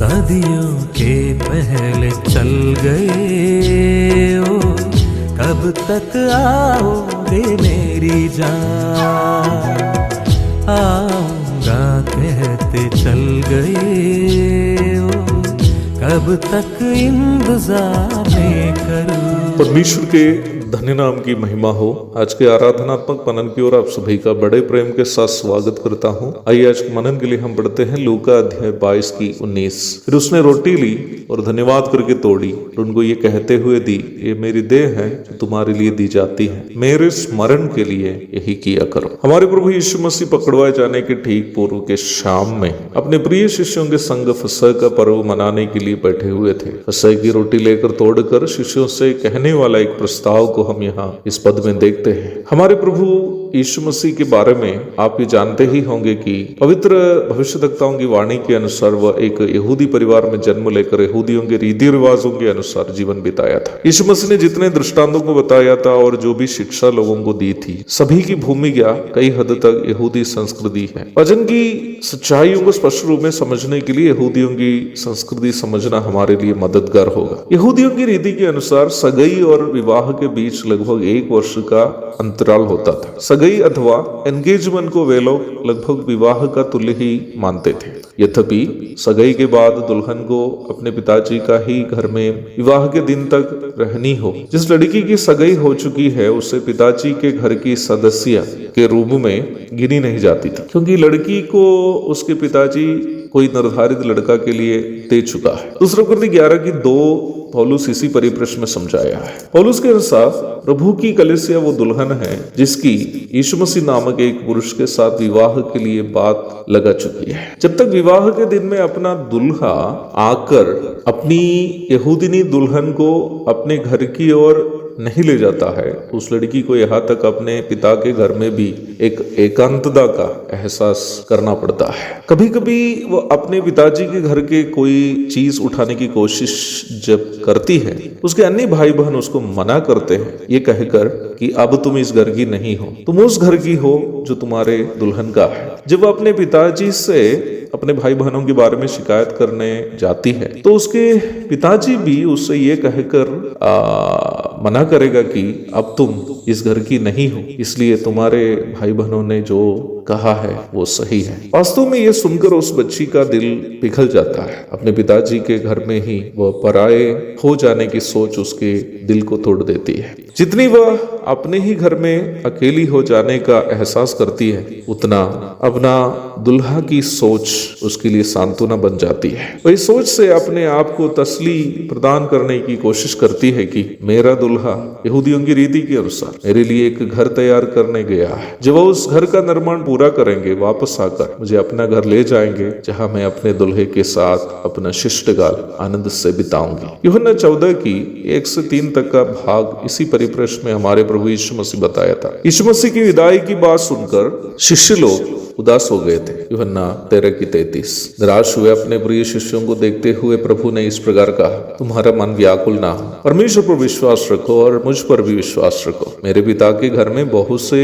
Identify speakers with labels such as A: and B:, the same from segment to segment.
A: सदियों के पहले चल गए ओ, कब तक आओगे मेरी जान। आऊंगा कहते चल गए ओ, कब तक इंतजार में करूं।
B: परमेश्वर के धन्य नाम की महिमा हो। आज के आराधनात्मक मनन की ओर आप सभी का बड़े प्रेम के साथ स्वागत करता हूँ। आइए आज के मनन के लिए हम पढ़ते हैं लूका अध्याय 22 की 19। फिर उसने रोटी ली और धन्यवाद करके तोड़ी और उनको ये कहते हुए दी, ये मेरी देह है जो तुम्हारे लिए दी जाती है, मेरे स्मरण के लिए यही किया करो। हमारे प्रभु यीशु मसीह पकड़वाए जाने के ठीक पूर्व के शाम में अपने प्रिय शिष्यों के संग फसह का पर्व मनाने के लिए बैठे हुए थे। फसह की रोटी लेकर तोड़कर शिष्यों से कहने वाला एक प्रस्ताव को हम यहाँ इस पद में देखते हैं। हमारे प्रभु यीशु मसीह के बारे में आप ये जानते ही होंगे कि पवित्र भविष्यद्वक्ताओं की वाणी के अनुसार वह एक यहूदी परिवार में जन्म लेकर यहूदियों के रीति रिवाजों के अनुसार जीवन बिताया था। यीशु मसीह ने जितने दृष्टांतों को बताया था और जो भी शिक्षा लोगों को दी थी, सभी की भूमिका कई हद तक यहूदी संस्कृति है। वचन की सच्चाइयों को स्पष्ट रूप में समझने के लिए यहूदियों की संस्कृति समझना हमारे लिए मददगार होगा। यहूदियों की रीति के अनुसार सगाई और विवाह के बीच लगभग 1 वर्ष का अंतराल होता था। सगाई अथवा एंगेजमेंट को वे लोग लगभग विवाह का तुल्य ही मानते थे। यद्यपि सगाई के बाद दुल्हन को अपने पिताजी का ही घर में विवाह के दिन तक रहनी हो। जिस लड़की की सगाई हो चुकी है उसे पिताजी के घर की सदस्य के रूप में गिनी नहीं जाती थी, क्योंकि लड़की को उसके पिताजी कोई निर्धारित लड़का के लिए दे चुका है। दूसरा कुरिन्थियों 11 की 2 पौलुस इसी परिप्रश्न में समझाया है। पौलुस के अनुसार प्रभु की कलीसिया वो दुल्हन है जिसकी यीशु मसीह नामक एक पुरुष के साथ विवाह के लिए बात लगा चुकी है। जब तक विवाह के दिन में अपना दुल्हा आकर अपनी यहूदिनी दुल्हन को अपने घर की ओर नहीं ले जाता है, उस लड़की को यहाँ तक अपने पिता के घर में भी एक एकांतता का एहसास करना पड़ता है। कभी कभी वो अपने पिताजी के घर के कोई चीज उठाने की कोशिश जब करती है, उसके अन्य भाई बहन उसको मना करते हैं ये कहकर कि अब तुम इस घर की नहीं हो, तुम उस घर की हो जो तुम्हारे दुल्हन का है। जब वो अपने पिताजी से अपने भाई बहनों के बारे में शिकायत करने जाती है तो उसके पिताजी भी उससे ये कहकर मना करेगा कि अब तुम इस घर की नहीं हो, इसलिए तुम्हारे भाई बहनों ने जो कहा है वो सही है। वास्तव में ये सुनकर उस बच्ची का दिल पिघल जाता है। अपने पिताजी के घर में ही वह पराये हो जाने की सोच उसके दिल को तोड़ देती है। जितनी वह अपने ही घर में अकेली हो जाने का एहसास करती है, उतना अपना दुल्हा की सोच उसके लिए सांत्वना बन जाती है। वही सोच से अपने आप को तसली प्रदान करने की कोशिश करती है कि मेरा दुल्हा यहूदियों की रीति के अनुसार मेरे लिए एक घर तैयार करने गया है। जब वह उस घर का निर्माण पूरा करेंगे, वापस आकर मुझे अपना घर ले जाएंगे, जहां मैं अपने दुल्हे के साथ अपना शिष्टकाल आनंद से बिताऊंगी। यूहन्ना 14 की 1 से 3 तक का भाग इसी परिप्रश्न में हमारे प्रभु यीशु मसीह बताया था। यीशु मसीह की विदाई की बात सुनकर शिष्य लोग उदास हो गए थे। यूहन्ना 13 की 33। निराश हुए अपने प्रिय शिष्यों को देखते हुए प्रभु ने इस प्रकार कहा, तुम्हारा मन व्याकुल ना हो, परमेश्वर पर विश्वास रखो और मुझ पर भी विश्वास रखो। मेरे पिता के घर में बहुत से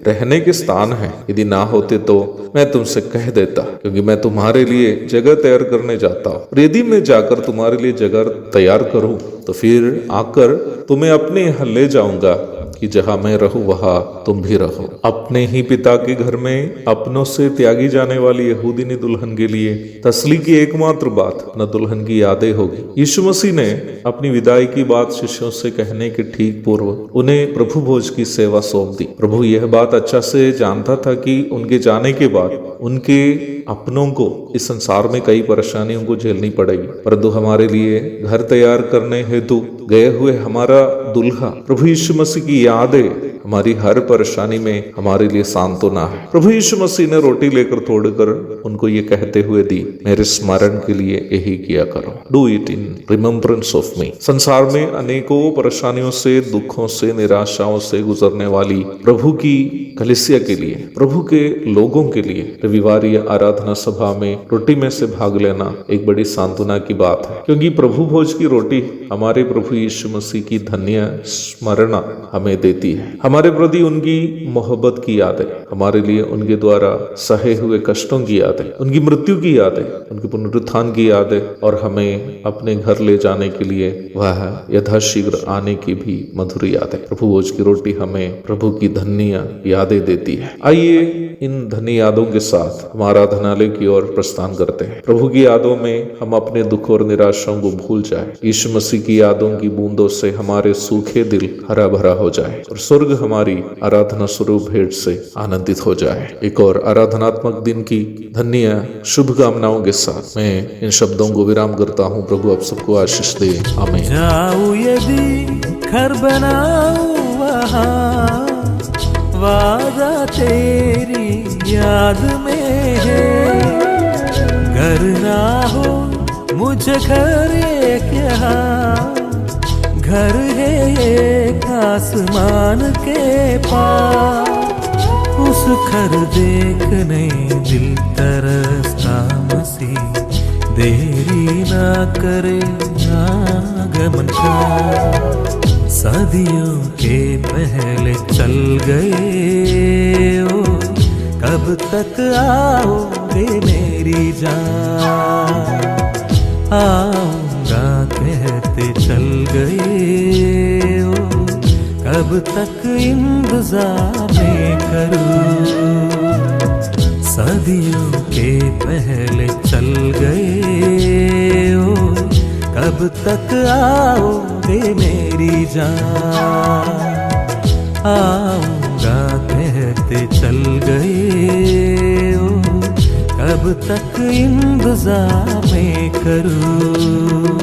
B: रहने के स्थान हैं, यदि ना होते तो मैं तुमसे कह देता, क्योंकि मैं तुम्हारे लिए जगह तैयार करने जाता हूँ। यदि मैं जाकर तुम्हारे लिए जगह तैयार करूँ तो फिर आकर तुम्हें अपने यहाँ ले जाऊंगा कि जहां मैं रहूं वहां तुम भी रहो। अपने ही पिता के घर में अपनों से त्यागी जाने वाली यहूदिनी दुल्हन के लिए तसली की एकमात्र बात न दुल्हन की यादें होगी। यीशु मसीह ने अपनी विदाई की बात शिष्यों से कहने के ठीक पूर्व उन्हें प्रभु भोज की सेवा सौंप दी। प्रभु यह बात अच्छा से जानता था कि उनके जाने के बाद उनके अपनों को इस संसार में कई परेशानियों को झेलनी पड़ेगी, परंतु हमारे लिए घर तैयार करने हेतु गए हुए हमारा दुल्हा प्रभु यीशु मसीह की यादें हमारी हर परेशानी में हमारे लिए सांत्वना है। प्रभु यीशु मसीह ने रोटी लेकर तोड़कर उनको ये कहते हुए दी, मेरे स्मरण के लिए यही किया करो, do it in remembrance of me. संसार में अनेकों परेशानियों से, दुखों से, निराशाओं से गुजरने वाली प्रभु की कलीसिया के लिए, प्रभु के लोगों के लिए रविवार या आराधना सभा में रोटी में से भाग लेना एक बड़ी सांत्वना की बात है, क्योंकि प्रभु भोज की रोटी हमारे प्रभु यीशु मसीह की धन्य स्मरणा हमें देती है। हमारे प्रति उनकी मोहब्बत की याद है, हमारे लिए उनके द्वारा सहे हुए कष्टों की याद यादें, उनकी मृत्यु की यादें, उनके पुनरुत्थान की यादें और हमें अपने घर ले जाने के लिए वह यथाशीघ्र आने की भी मधुर यादें। प्रभु भोज की रोटी हमें प्रभु की धन्य यादें देती है। आइए इन धन्य यादों के साथ हम आराधनालय की ओर प्रस्थान करते हैं। प्रभु की यादों में हम अपने दुख और निराशाओं को भूल जाए। यीशु मसीह की यादों की बूंदों से हमारे सूखे दिल हरा भरा हो जाए और स्वर्ग हमारी आराधना स्वरूप भेंट से आनंदित हो जाए। एक और आराधनात्मक दिन की धन्य शुभकामनाओं के साथ मैं इन शब्दों को विराम करता हूँ। प्रभु आप सबको आशीष दे, आमीन।
A: जाऊं यदि घर बनाऊं वहाँ, वादा तेरी याद में है। घर ना हो मुझे घर एक यहाँ, घर है एक आसमान के पास। उस घर देखने दिल तरसता मसीह, देरी ना करे आगमन का। सदियों के पहले चल गए ओ, कब तक आओगे मेरी जान। आऊंगा कहते चल गए ओ, कब तक इंतजार मैं करूं। सदियों के पहले चल गए ओ, कब तक आओगे मेरी जान। आऊंगा कहते चल गए ओ, कब तक इंतजार मैं करूं।